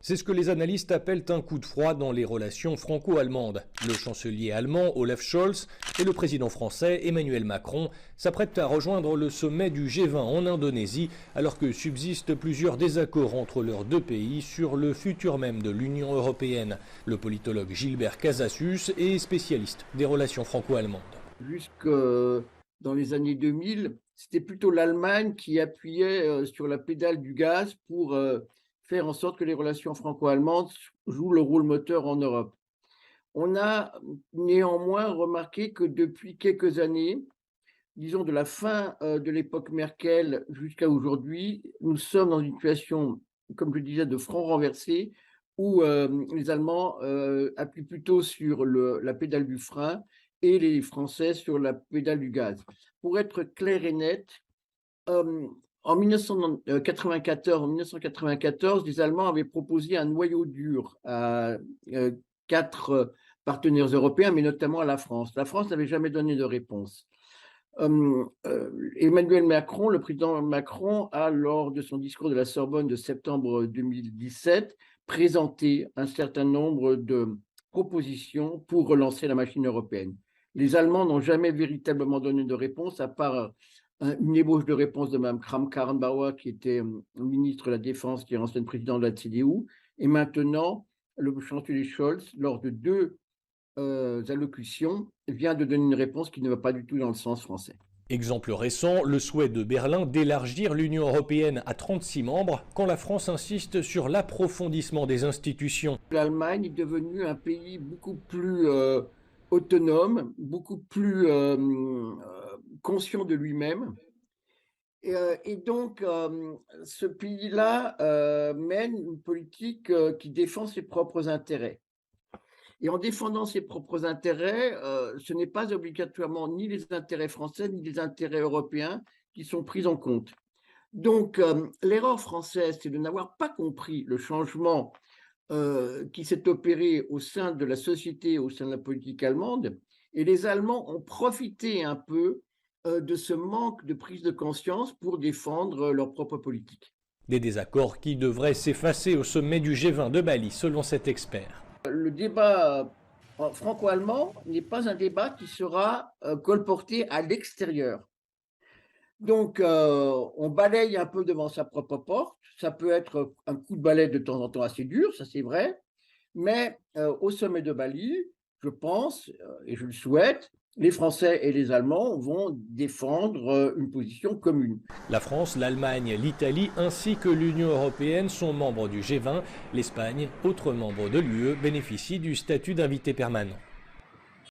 C'est ce que les analystes appellent un coup de froid dans les relations franco-allemandes. Le chancelier allemand Olaf Scholz et le président français Emmanuel Macron s'apprêtent à rejoindre le sommet du G20 en Indonésie, alors que subsistent plusieurs désaccords entre leurs deux pays sur le futur même de l'Union européenne. Le politologue Gilbert Casasus est spécialiste des relations franco-allemandes. Jusque dans les années 2000, c'était plutôt l'Allemagne qui appuyait sur la pédale du gaz pour faire en sorte que les relations franco-allemandes jouent le rôle moteur en Europe. On a néanmoins remarqué que depuis quelques années, disons de la fin de l'époque Merkel jusqu'à aujourd'hui, nous sommes dans une situation, comme je disais, de front renversé, où les Allemands appuient plutôt sur la pédale du frein et les Français sur la pédale du gaz. Pour être clair et net, en 1994, les Allemands avaient proposé un noyau dur à 4 partenaires européens, mais notamment à la France. La France n'avait jamais donné de réponse. Emmanuel Macron, le président Macron, a, lors de son discours de la Sorbonne de septembre 2017, présenté un certain nombre de propositions pour relancer la machine européenne. Les Allemands n'ont jamais véritablement donné de réponse, à part une ébauche de réponse de Mme Kramp-Karrenbauer, qui était ministre de la Défense, qui est ancienne présidente de la CDU. Et maintenant, le chancelier Scholz, lors de 2 allocutions, vient de donner une réponse qui ne va pas du tout dans le sens français. Exemple récent, le souhait de Berlin d'élargir l'Union européenne à 36 membres, quand la France insiste sur l'approfondissement des institutions. L'Allemagne est devenue un pays beaucoup plus autonome, beaucoup plus conscient de lui-même. Et donc, ce pays-là mène une politique qui défend ses propres intérêts. Et en défendant ses propres intérêts, ce n'est pas obligatoirement ni les intérêts français ni les intérêts européens qui sont pris en compte. Donc, l'erreur française, c'est de n'avoir pas compris le changement qui s'est opéré au sein de la société, au sein de la politique allemande. Et les Allemands ont profité un peu de ce manque de prise de conscience pour défendre leur propre politique. Des désaccords qui devraient s'effacer au sommet du G20 de Bali, selon cet expert. Le débat franco-allemand n'est pas un débat qui sera colporté à l'extérieur. Donc, on balaye un peu devant sa propre porte. Ça peut être un coup de balai de temps en temps assez dur, ça c'est vrai. Mais au sommet de Bali, je pense, et je le souhaite, les Français et les Allemands vont défendre une position commune. La France, l'Allemagne, l'Italie ainsi que l'Union européenne sont membres du G20. L'Espagne, autre membre de l'UE, bénéficie du statut d'invité permanent.